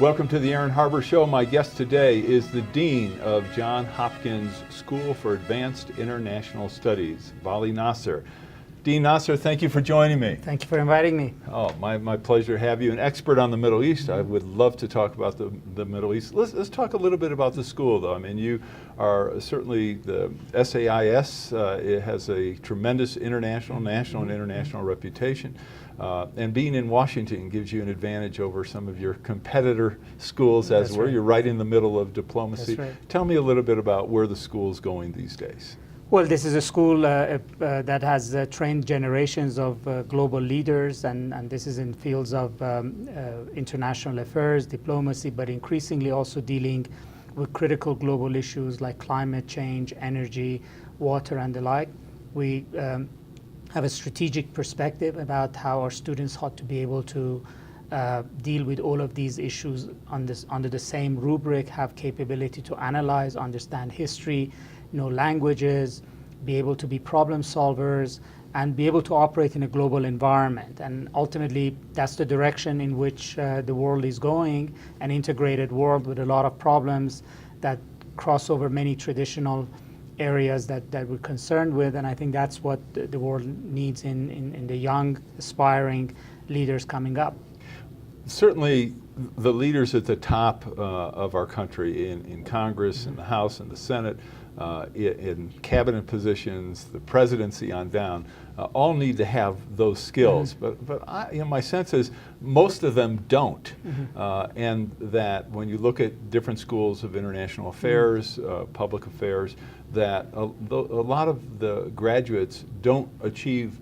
Welcome to the Aaron Harber Show. My guest today is the Dean of Johns Hopkins School for Advanced International Studies, Vali Nassr. Dean Nassr, thank you for joining me. Thank you for inviting me. Oh, my pleasure to have you. An expert on the Middle East. I would love to talk about the Middle East. Let's talk a little bit about the school, though. I mean, you are certainly the SAIS. It has a tremendous national and international reputation. And being in Washington gives you an advantage over some of your competitor schools, as were. Right. You're right in the middle of diplomacy. That's right. Tell me a little bit about where the school's going these days. Well, this is a school that has trained generations of global leaders, and this is in fields of international affairs, diplomacy, but increasingly also dealing with critical global issues like climate change, energy, water, and the like. We have a strategic perspective about how our students ought to be able to deal with all of these issues under the same rubric, have capability to analyze, understand history, know languages, be able to be problem solvers, and be able to operate in a global environment. And ultimately, that's the direction in which the world is going, an integrated world with a lot of problems that cross over many traditional areas that we're concerned with. And I think that's what the world needs in the young, aspiring leaders coming up. Certainly, the leaders at the top of our country in Congress, in the House, and the Senate, in cabinet positions, the presidency on down, all need to have those skills. But my sense is most of them don't. And that when you look at different schools of international affairs, public affairs, that a lot of the graduates don't achieve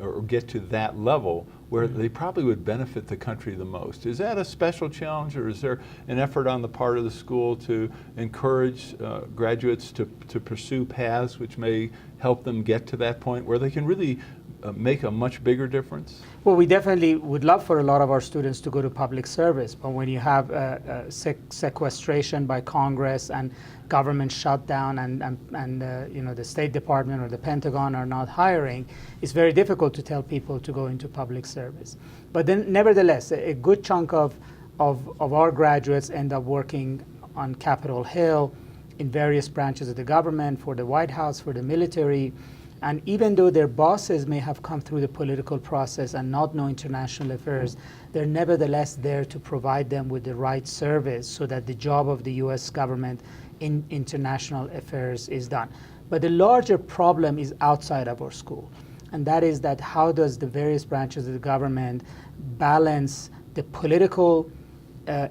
or get to that level where they probably would benefit the country the most. Is that a special challenge, or is there an effort on the part of the school to encourage graduates to pursue paths which may help them get to that point where they can really make a much bigger difference? Well, we definitely would love for a lot of our students to go to public service, but when you have sequestration by Congress and government shutdown and the State Department or the Pentagon are not hiring, it's very difficult to tell people to go into public service. But then, nevertheless, a good chunk of our graduates end up working on Capitol Hill in various branches of the government, for the White House, for the military. And even though their bosses may have come through the political process and not know international affairs, they're nevertheless there to provide them with the right service so that the job of the U.S. government in international affairs is done. But the larger problem is outside of our school. And that is that how does the various branches of the government balance the political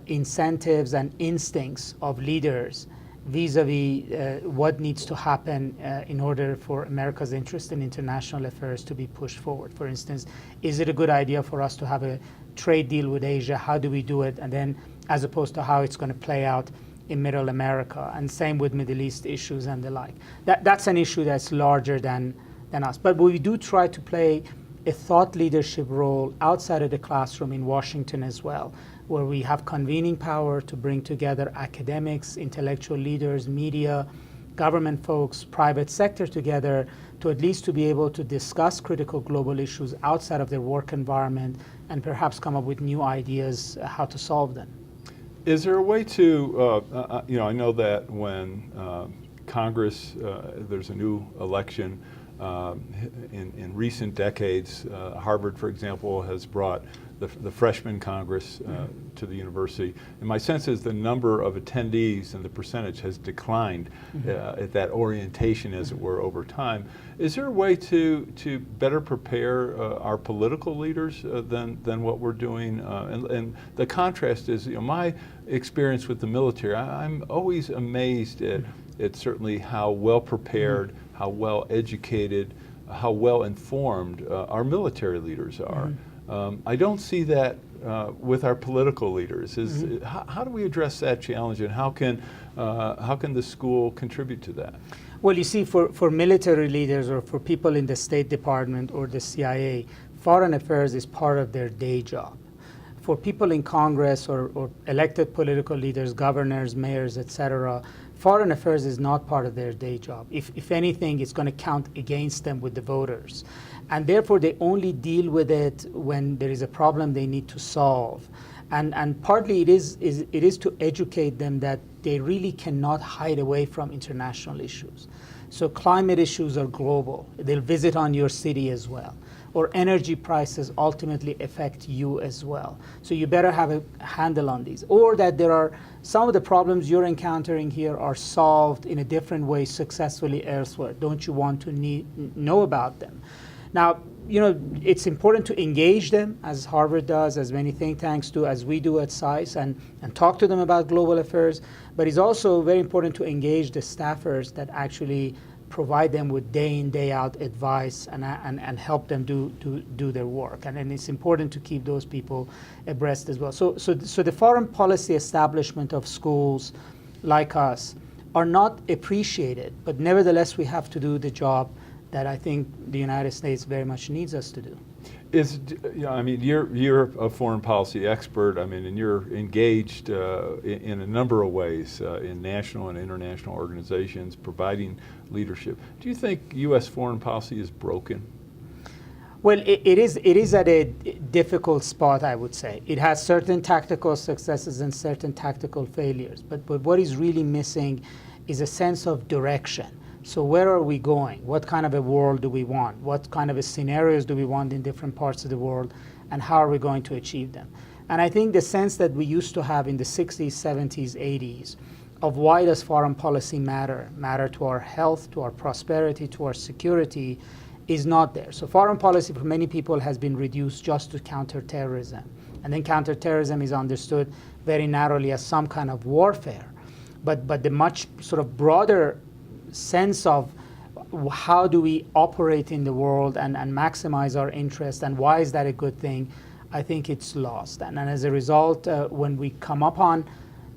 incentives and instincts of leaders vis-a-vis what needs to happen in order for America's interest in international affairs to be pushed forward. For instance, is it a good idea for us to have a trade deal with Asia? How do we do it? And then, as opposed to how it's going to play out in Middle America, and same with Middle East issues and the like. That's an issue that's larger than us. But we do try to play a thought leadership role outside of the classroom in Washington as well, where we have convening power to bring together academics, intellectual leaders, media, government folks, private sector together to at least to be able to discuss critical global issues outside of their work environment and perhaps come up with new ideas how to solve them. Is there a way to, I know that when Congress, there's a new election, in recent decades, Harvard, for example, has brought the freshman Congress to the university. And my sense is the number of attendees and the percentage has declined at that orientation, as it were, over time. Is there a way to better prepare our political leaders than what we're doing? And the contrast is, my experience with the military, I'm always amazed at certainly how well prepared, how well educated, how well informed our military leaders are. I don't see that with our political leaders. How do we address that challenge, and how can the school contribute to that? Well, you see, for military leaders or for people in the State Department or the CIA, foreign affairs is part of their day job. For people in Congress or elected political leaders, governors, mayors, etc., foreign affairs is not part of their day job. If anything, it's going to count against them with the voters. And therefore, they only deal with it when there is a problem they need to solve. And partly it is to educate them that they really cannot hide away from international issues. So climate issues are global. They'll visit on your city as well. Or energy prices ultimately affect you as well. So you better have a handle on these. Or that there are some of the problems you're encountering here are solved in a different way successfully elsewhere. Don't you want to know about them? Now, it's important to engage them, as Harvard does, as many think tanks do, as we do at CCing, and talk to them about global affairs. But it's also very important to engage the staffers that actually provide them with day in, day out advice and help them do their work. And it's important to keep those people abreast as well. So the foreign policy establishment of schools like us are not appreciated, but nevertheless we have to do the job that I think the United States very much needs us to do. You're a foreign policy expert. And you're engaged in a number of ways in national and international organizations, providing leadership. Do you think U.S. foreign policy is broken? Well, it is at a difficult spot, I would say. It has certain tactical successes and certain tactical failures. But what is really missing is a sense of direction. So where are we going? What kind of a world do we want? What kind of scenarios do we want in different parts of the world? And how are we going to achieve them? And I think the sense that we used to have in the 60s, 70s, 80s of why does foreign policy matter to our health, to our prosperity, to our security, is not there. So foreign policy for many people has been reduced just to counterterrorism. And then counterterrorism is understood very narrowly as some kind of warfare. But the much sort of broader sense of how do we operate in the world and maximize our interest and why is that a good thing, I think it's lost. And as a result, when we come upon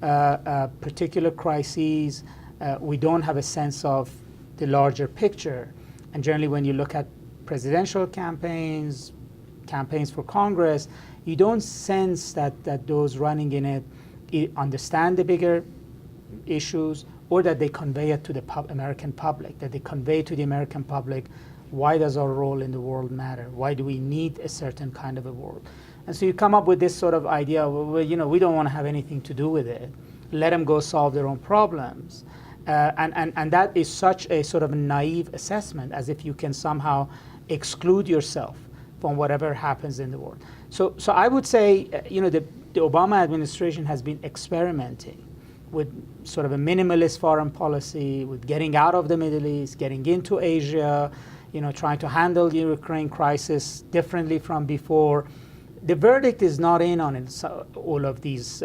particular crises, we don't have a sense of the larger picture. And generally when you look at presidential campaigns for Congress, you don't sense that those running in it understand the bigger issues, or that they convey it to the American public, that they convey to the American public, why does our role in the world matter? Why do we need a certain kind of a world? And so you come up with this sort of idea, well, we don't want to have anything to do with it. Let them go solve their own problems. And that is such a sort of naive assessment, as if you can somehow exclude yourself from whatever happens in the world. So I would say, the Obama administration has been experimenting with sort of a minimalist foreign policy, with getting out of the Middle East, getting into Asia, trying to handle the Ukraine crisis differently from before. The verdict is not in on all of these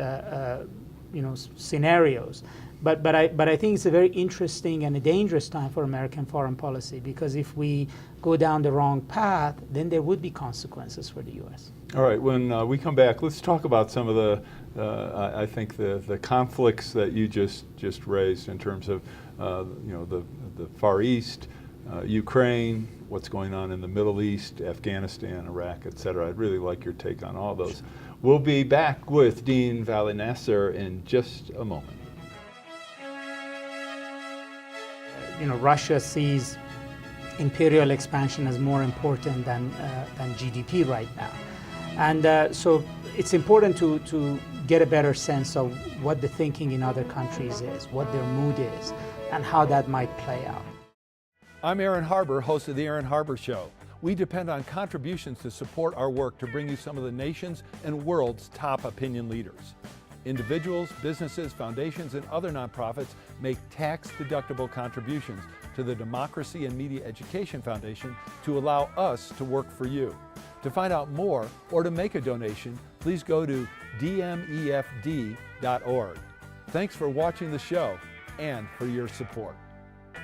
scenarios. But I think it's a very interesting and a dangerous time for American foreign policy, because if we go down the wrong path, then there would be consequences for the U.S. All right, when we come back, let's talk about some of the, I think the conflicts that you just raised in terms of, the Far East, Ukraine, what's going on in the Middle East, Afghanistan, Iraq, et cetera. I'd really like your take on all those. We'll be back with Dean Vali Nassr in just a moment. Russia sees imperial expansion as more important than GDP right now. And so it's important to get a better sense of what the thinking in other countries is, what their mood is, and how that might play out. I'm Aaron Harber, host of The Aaron Harber Show. We depend on contributions to support our work to bring you some of the nation's and world's top opinion leaders. Individuals, businesses, foundations, and other nonprofits make tax-deductible contributions to the Democracy and Media Education Foundation to allow us to work for you. To find out more or to make a donation, please go to dmefd.org. Thanks for watching the show and for your support.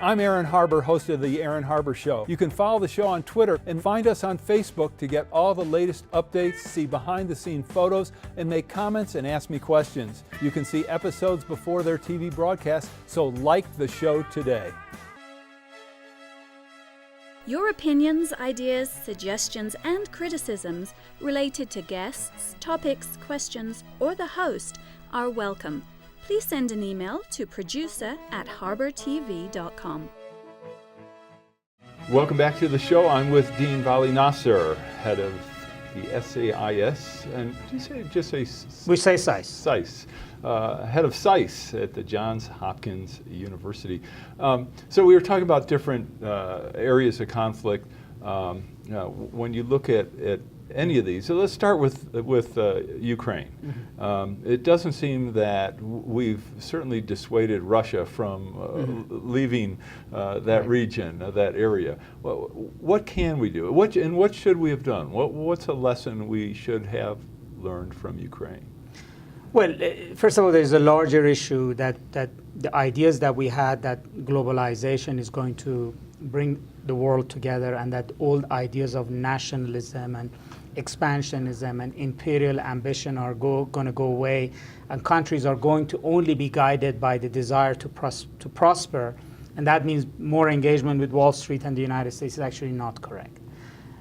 I'm Aaron Harber, host of The Aaron Harber Show. You can follow the show on Twitter and find us on Facebook to get all the latest updates, see behind-the-scenes photos, and make comments and ask me questions. You can see episodes before their TV broadcast, so like the show today. Your opinions, ideas, suggestions, and criticisms related to guests, topics, questions, or the host are welcome. Please send an email to producer@harbortv.com. Welcome back to the show. I'm with Dean Vali Nassr, head of the SAIS, and do you say, just say We say SAIS. SAIS, head of SAIS at the Johns Hopkins University. So we were talking about different areas of conflict. When you look at any of these, so let's start with Ukraine. It doesn't seem that we've certainly dissuaded Russia from leaving that region, that area. What can we do? What should we have done? What's a lesson we should have learned from Ukraine? Well, first of all, there's a larger issue that the ideas that we had that globalization is going to bring the world together, and that old ideas of nationalism and expansionism and imperial ambition are going to go away, and countries are going to only be guided by the desire to prosper, and that means more engagement with Wall Street and the United States, is actually not correct.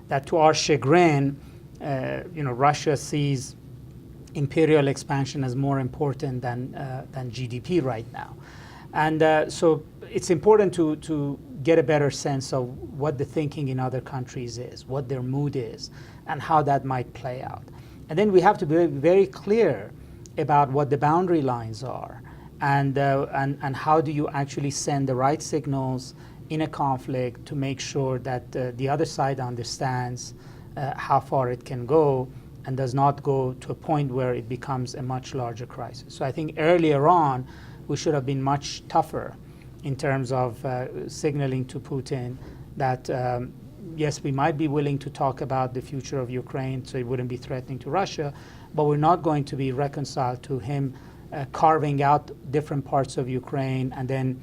That, to our chagrin, Russia sees imperial expansion as more important than GDP right now, and so it's important to get a better sense of what the thinking in other countries is, what their mood is, and how that might play out. And then we have to be very clear about what the boundary lines are, and how do you actually send the right signals in a conflict to make sure that the other side understands how far it can go and does not go to a point where it becomes a much larger crisis. So I think earlier on, we should have been much tougher in terms of signaling to Putin that yes, we might be willing to talk about the future of Ukraine so it wouldn't be threatening to Russia, but we're not going to be reconciled to him carving out different parts of Ukraine and then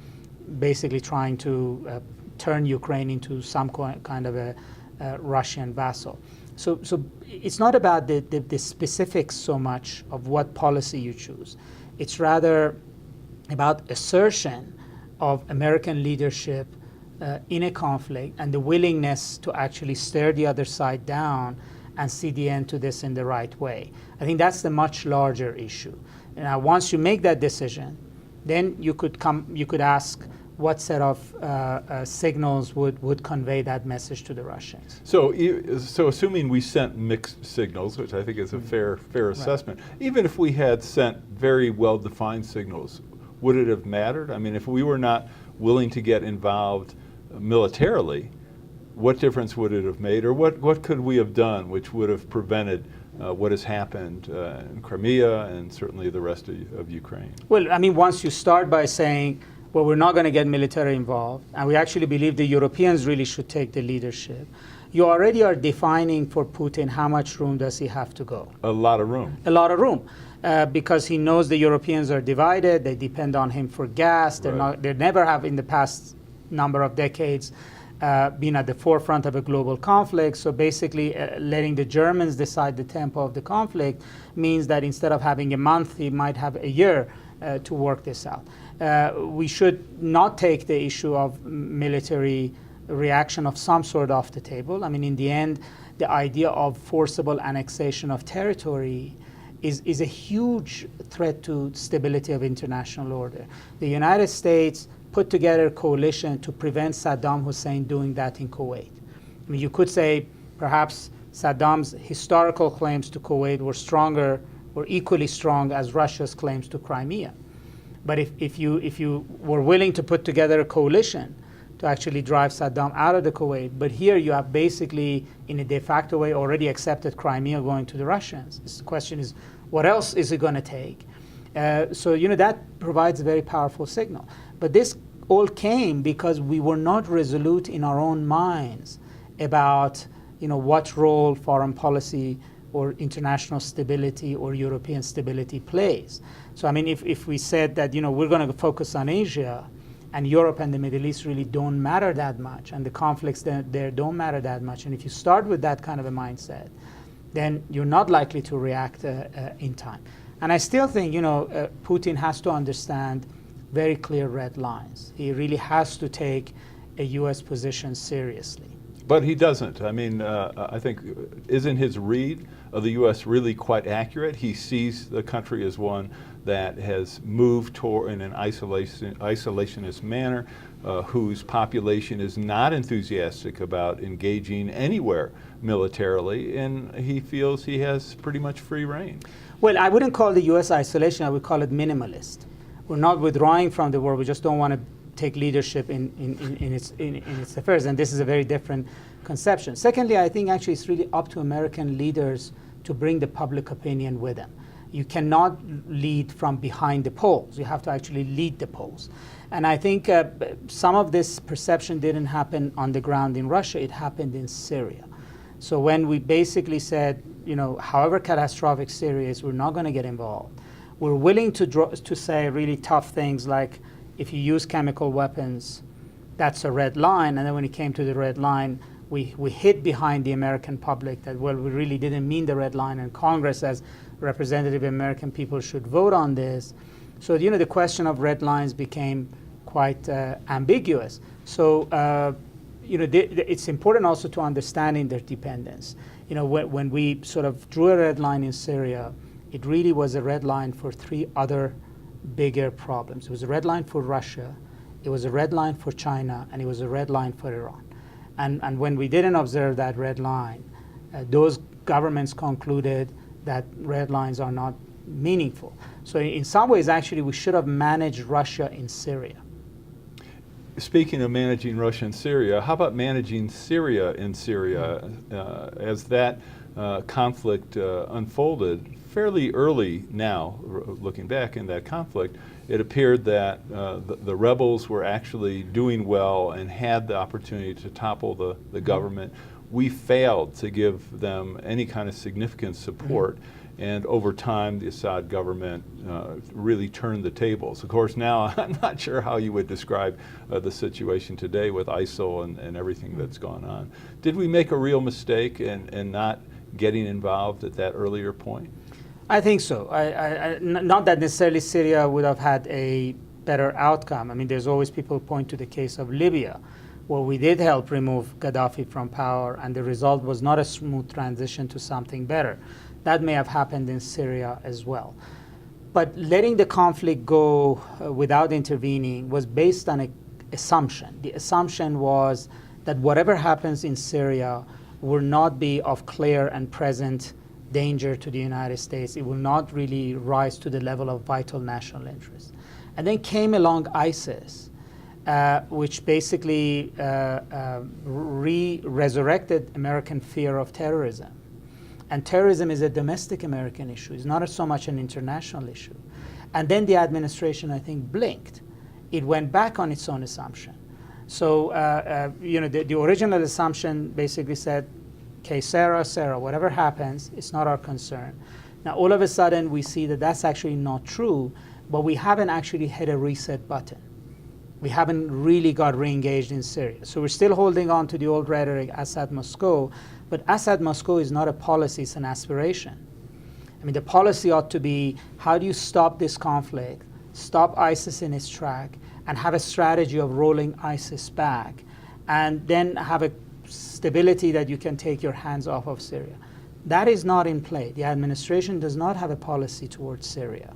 basically trying to turn Ukraine into some kind of a Russian vassal. So it's not about the specifics so much of what policy you choose. It's rather about assertion of American leadership in a conflict and the willingness to actually stare the other side down and see the end to this in the right way. I think that's the much larger issue. Now, once you make that decision, then you could ask what set of signals would convey that message to the Russians. So assuming we sent mixed signals, which I think is a fair assessment, even if we had sent very well-defined signals, would it have mattered? I mean, if we were not willing to get involved militarily, what difference would it have made, or what could we have done which would have prevented what has happened in Crimea and certainly the rest of Ukraine? Well, I mean, once you start by saying, well, we're not going to get military involved, and we actually believe the Europeans really should take the leadership, you already are defining for Putin how much room does he have to go. A lot of room. A lot of room. Because he knows the Europeans are divided, they depend on him for gas, they never have in the past number of decades been at the forefront of a global conflict. So basically letting the Germans decide the tempo of the conflict means that instead of having a month, he might have a year to work this out. We should not take the issue of military reaction of some sort off the table. I mean, in the end, the idea of forcible annexation of territory is a huge threat to stability of international order. The United States put together a coalition to prevent Saddam Hussein doing that in Kuwait. I mean, you could say perhaps Saddam's historical claims to Kuwait were stronger or equally strong as Russia's claims to Crimea. But if you were willing to put together a coalition to actually drive Saddam out of the Kuwait, but here you have basically, in a de facto way, already accepted Crimea going to the Russians. The question is, what else is it going to take? So that provides a very powerful signal. But this all came because we were not resolute in our own minds about what role foreign policy or international stability or European stability plays. So I mean, if we said that we're going to focus on Asia, and Europe and the Middle East really don't matter that much, and the conflicts there don't matter that much, and if you start with that kind of a mindset, then you're not likely to react in time. And I still think Putin has to understand very clear red lines. He really has to take a U.S. position seriously. But he doesn't. I mean, I think, isn't his read of the U.S. really quite accurate? He sees the country as one that has moved toward in an isolationist manner, whose population is not enthusiastic about engaging anywhere militarily, and he feels he has pretty much free reign. Well, I wouldn't call the U.S. isolation, I would call it minimalist. We're not withdrawing from the war, we just don't want to take leadership in its affairs, and this is a very different conception. Secondly, I think actually it's really up to American leaders to bring the public opinion with them. You cannot lead from behind the polls. You have to actually lead the polls. And I think some of this perception didn't happen on the ground in Russia, it happened in Syria. So when we basically said, you know, however catastrophic Syria is, we're not going to get involved. We're willing to say really tough things like, if you use chemical weapons, that's a red line. And then when it came to the red line, we hid behind the American public that, well, we really didn't mean the red line, and Congress as representative American people should vote on this. So, you know, the question of red lines became quite ambiguous. So, you know, it's important also to understand interdependence. You know, when we sort of drew a red line in Syria, it really was a red line for three other bigger problems. It was a red line for Russia, it was a red line for China, and it was a red line for Iran. And when we didn't observe that red line, those governments concluded that red lines are not meaningful. So in some ways, actually, we should have managed Russia in Syria. Speaking of managing Russia and Syria, how about managing Syria in Syria? As that conflict unfolded fairly early now, looking back in that conflict, it appeared that the rebels were actually doing well and had the opportunity to topple the government. We failed to give them any kind of significant support. And over time, the Assad government really turned the tables. Of course, now I'm not sure how you would describe the situation today with ISIL and everything that's gone on. Did we make a real mistake in not getting involved at that earlier point? I think so. Not that necessarily Syria would have had a better outcome. I mean, there's always people point to the case of Libya, where we did help remove Gaddafi from power, and the result was not a smooth transition to something better. That may have happened in Syria as well. But letting the conflict go without intervening was based on an assumption. The assumption was that whatever happens in Syria will not be of clear and present danger to the United States. It will not really rise to the level of vital national interest. And then came along ISIS, which basically resurrected American fear of terrorism. And terrorism is a domestic American issue. It's not so much an international issue. And then the administration, I think, blinked. It went back on its own assumption. So, you know, the original assumption basically said, okay, Sarah, whatever happens, it's not our concern. Now, all of a sudden, we see that that's actually not true, but we haven't actually hit a reset button. We haven't really got re-engaged in Syria. So we're still holding on to the old rhetoric, Assad must go, but Assad must go is not a policy, it's an aspiration. I mean, the policy ought to be, how do you stop this conflict, stop ISIS in its track, and have a strategy of rolling ISIS back, and then have a stability that you can take your hands off of Syria. That is not in play. The administration does not have a policy towards Syria.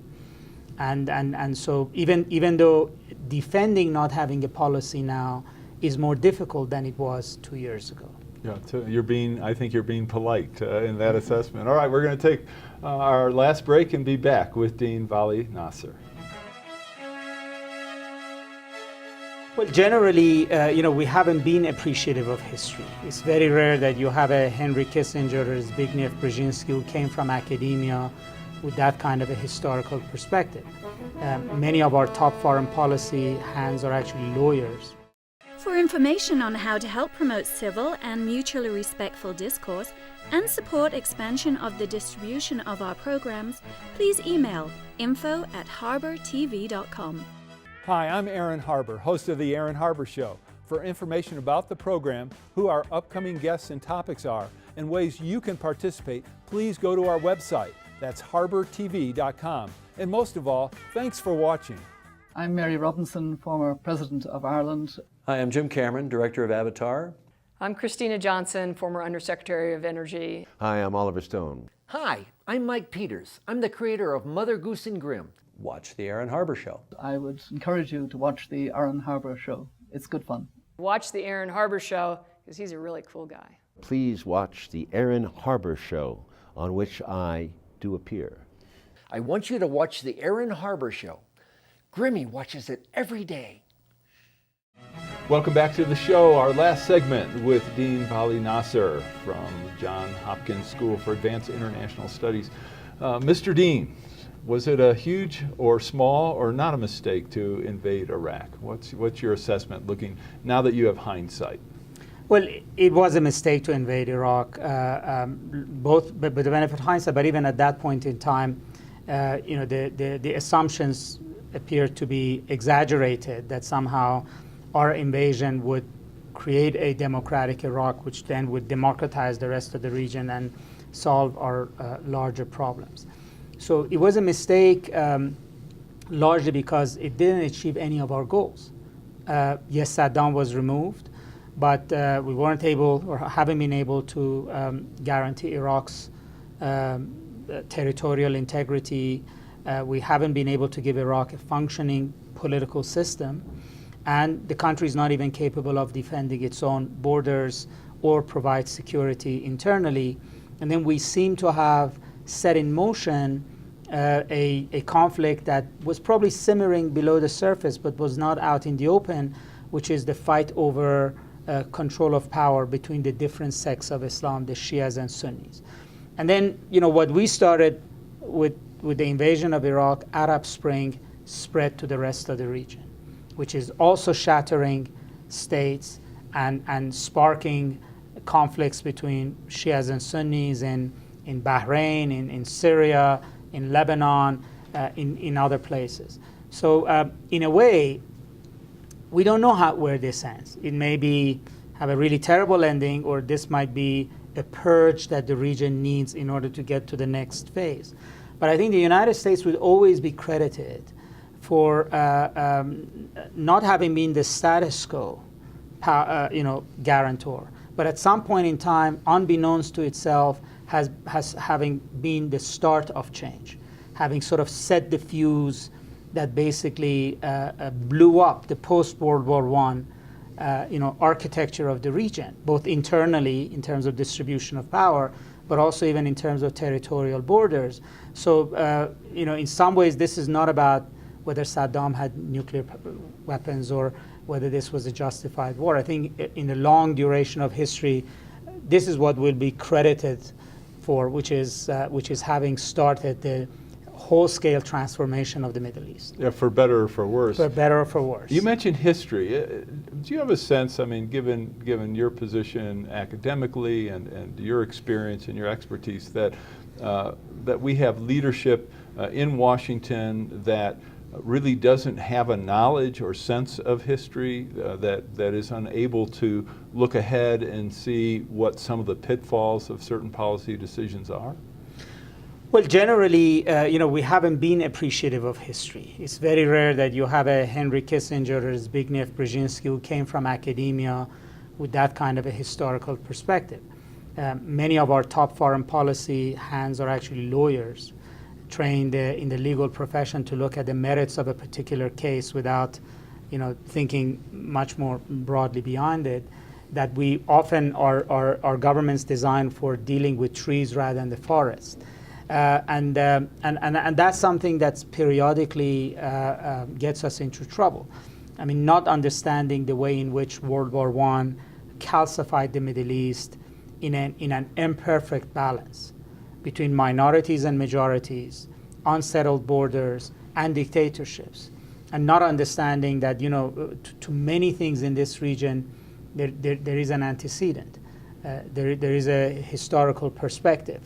And so even though defending not having a policy now is more difficult than it was 2 years ago. Yeah, I think you're being polite in that assessment. All right, we're going to take our last break and be back with Dean Vali Nassr. Well, generally, you know, we haven't been appreciative of history. It's very rare that you have a Henry Kissinger or Zbigniew Brzezinski who came from academia with that kind of a historical perspective. Many of our top foreign policy hands are actually lawyers. For information on how to help promote civil and mutually respectful discourse and support expansion of the distribution of our programs, please email info@harbertv.com. Hi, I'm Aaron Harber, host of The Aaron Harber Show. For information about the program, who our upcoming guests and topics are, and ways you can participate, please go to our website. That's harbertv.com. And most of all, thanks for watching. I'm Mary Robinson, former President of Ireland. Hi, I'm Jim Cameron, Director of Avatar. I'm Christina Johnson, former Undersecretary of Energy. Hi, I'm Oliver Stone. Hi, I'm Mike Peters. I'm the creator of Mother Goose and Grimm. Watch The Aaron Harber Show. I would encourage you to watch the Aaron Harber Show. It's good fun. Watch the Aaron Harber show because he's a really cool guy. Please watch the Aaron Harber show, on which I do appear. I want you to watch the Aaron Harber show. Grimmy watches it every day. Welcome back to the show, our last segment with Dean Vali Nassr from Johns Hopkins School for Advanced International Studies. Mr. Dean, was it a huge or small or not a mistake to invade Iraq? What's your assessment looking now that you have hindsight? Well, it was a mistake to invade Iraq, both with the benefit of hindsight, but even at that point in time, the assumptions appeared to be exaggerated, that somehow our invasion would create a democratic Iraq, which then would democratize the rest of the region and solve our larger problems. So it was a mistake largely because it didn't achieve any of our goals. Yes, Saddam was removed, but we weren't able or haven't been able to guarantee Iraq's territorial integrity. We haven't been able to give Iraq a functioning political system. And the country is not even capable of defending its own borders or provide security internally. And then we seem to have set in motion a conflict that was probably simmering below the surface but was not out in the open, which is the fight over control of power between the different sects of Islam, the Shias and Sunnis. And then, what we started with the invasion of Iraq, Arab Spring spread to the rest of the region, which is also shattering states and sparking conflicts between Shias and Sunnis in Bahrain, in Syria, in Lebanon, in other places. So in a way, we don't know where this ends. It may have a really terrible ending, or this might be a purge that the region needs in order to get to the next phase. But I think the United States would always be credited for not having been the status quo, guarantor, but at some point in time, unbeknownst to itself, having been the start of change, having sort of set the fuse that basically blew up the post-World War I, architecture of the region, both internally in terms of distribution of power, but also even in terms of territorial borders. So, in some ways, this is not about whether Saddam had nuclear weapons or whether this was a justified war. I think in the long duration of history, this is what will be credited for, which is having started the whole-scale transformation of the Middle East. Yeah, for better or for worse. For better or for worse. You mentioned history. Do you have a sense, given your position academically and your experience and your expertise, that we have leadership in Washington that really doesn't have a knowledge or sense of history, that is unable to look ahead and see what some of the pitfalls of certain policy decisions are? Well, generally, we haven't been appreciative of history. It's very rare that you have a Henry Kissinger or Zbigniew Brzezinski who came from academia with that kind of a historical perspective. Many of our top foreign policy hands are actually lawyers, trained in the legal profession to look at the merits of a particular case without, thinking much more broadly beyond it. That we often our governments designed for dealing with trees rather than the forest. And that's something that's periodically gets us into trouble. Not understanding the way in which World War I calcified the Middle East in an imperfect balance between minorities and majorities, unsettled borders, and dictatorships, and not understanding that to many things in this region there is an antecedent, there is a historical perspective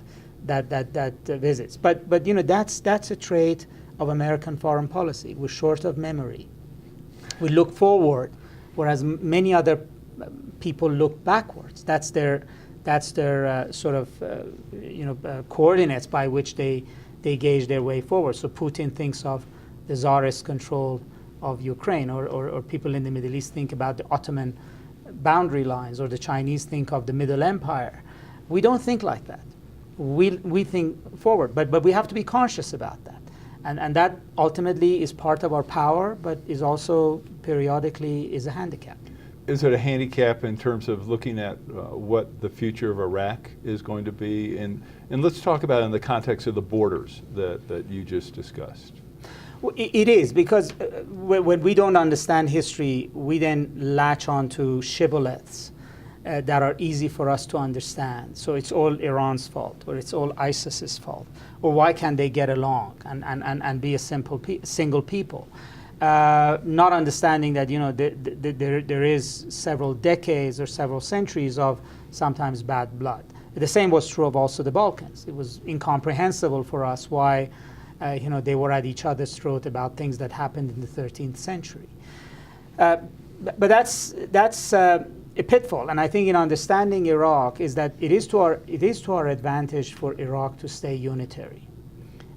that visits. But that's a trait of American foreign policy. We're short of memory. We look forward, whereas many other people look backwards. That's their sort of coordinates by which they gauge their way forward. So Putin thinks of the Tsarist control of Ukraine, or people in the Middle East think about the Ottoman boundary lines, or the Chinese think of the Middle Empire. We don't think like that. We think forward, but we have to be conscious about that. And that ultimately is part of our power, but is also periodically is a handicap. Is it a handicap in terms of looking at what the future of Iraq is going to be? And let's talk about it in the context of the borders that you just discussed. Well, it is, because when we don't understand history, we then latch on to shibboleths that are easy for us to understand. So it's all Iran's fault, or it's all ISIS's fault, or why can't they get along and be a single people? Not understanding that there is several decades or several centuries of sometimes bad blood. The same was true of also the Balkans. It was incomprehensible for us why they were at each other's throat about things that happened in the 13th century. But that's a pitfall, and I think in understanding Iraq is that it is to our advantage for Iraq to stay unitary.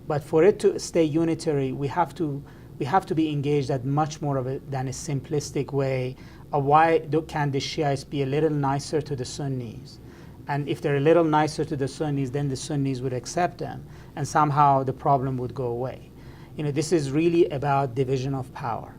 But for it to stay unitary, we have to be engaged at much more of than a simplistic way of why can the Shiites be a little nicer to the Sunnis, and if they're a little nicer to the Sunnis, then the Sunnis would accept them, and somehow the problem would go away. This is really about division of power.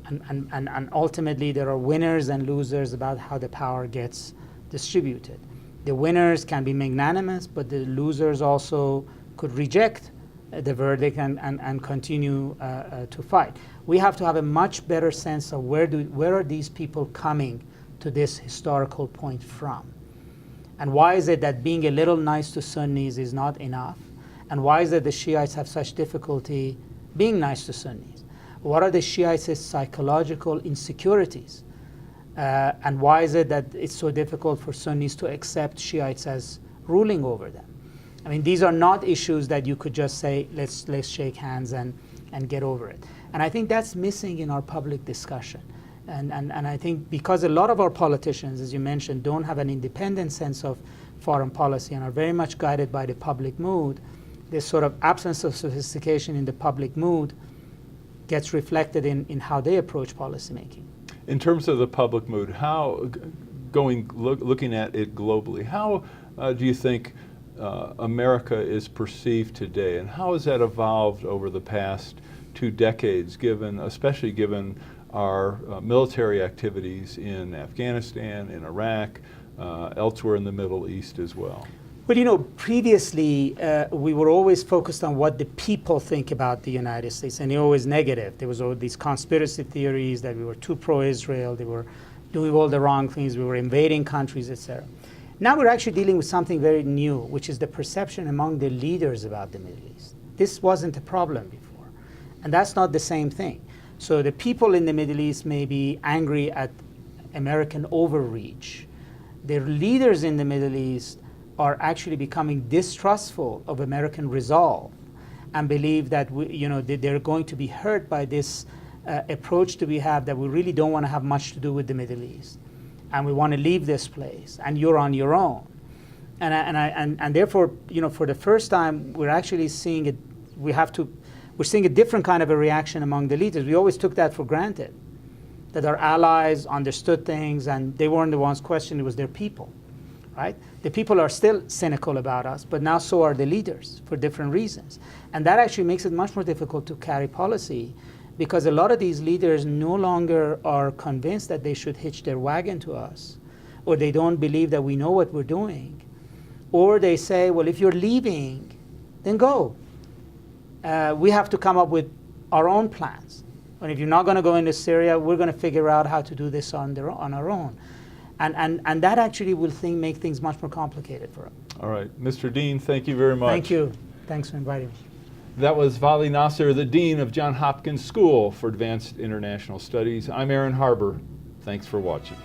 And ultimately, there are winners and losers about how the power gets distributed. The winners can be magnanimous, but the losers also could reject the verdict and continue to fight. We have to have a much better sense of where are these people coming to this historical point from. And why is it that being a little nice to Sunnis is not enough? And why is it the Shiites have such difficulty being nice to Sunnis? What are the Shiites' psychological insecurities? And why is it that it's so difficult for Sunnis to accept Shiites as ruling over them? I mean, these are not issues that you could just say, let's shake hands and get over it. And I think that's missing in our public discussion. And I think because a lot of our politicians, as you mentioned, don't have an independent sense of foreign policy and are very much guided by the public mood, this sort of absence of sophistication in the public mood gets reflected in how they approach policymaking. In terms of the public mood, looking at it globally, how do you think America is perceived today, and how has that evolved over the past 2 decades, especially given our military activities in Afghanistan, in Iraq, elsewhere in the Middle East as well? Well, previously we were always focused on what the people think about the United States, and they're always negative. There was all these conspiracy theories that we were too pro-Israel, they were doing all the wrong things, we were invading countries, etc. Now we're actually dealing with something very new, which is the perception among the leaders about the Middle East. This wasn't a problem before, and that's not the same thing. So the people in the Middle East may be angry at American overreach. The leaders in the Middle East are actually becoming distrustful of American resolve and believe that they're going to be hurt by this approach that we have, that we really don't want to have much to do with the Middle East, and we want to leave this place, and you're on your own. And therefore, for the first time, we're actually seeing it. We're seeing a different kind of a reaction among the leaders. We always took that for granted, that our allies understood things and they weren't the ones questioning, it was their people. Right? The people are still cynical about us, but now so are the leaders for different reasons. And that actually makes it much more difficult to carry policy, because a lot of these leaders no longer are convinced that they should hitch their wagon to us, or they don't believe that we know what we're doing, or they say, well, if you're leaving, then go. We have to come up with our own plans. And if you're not going to go into Syria, we're going to figure out how to do this on our own. And that actually will make things much more complicated for us. All right. Mr. Dean, thank you very much. Thank you. Thanks for inviting me. That was Vali Nassr, the Dean of Johns Hopkins School for Advanced International Studies. I'm Aaron Harber. Thanks for watching.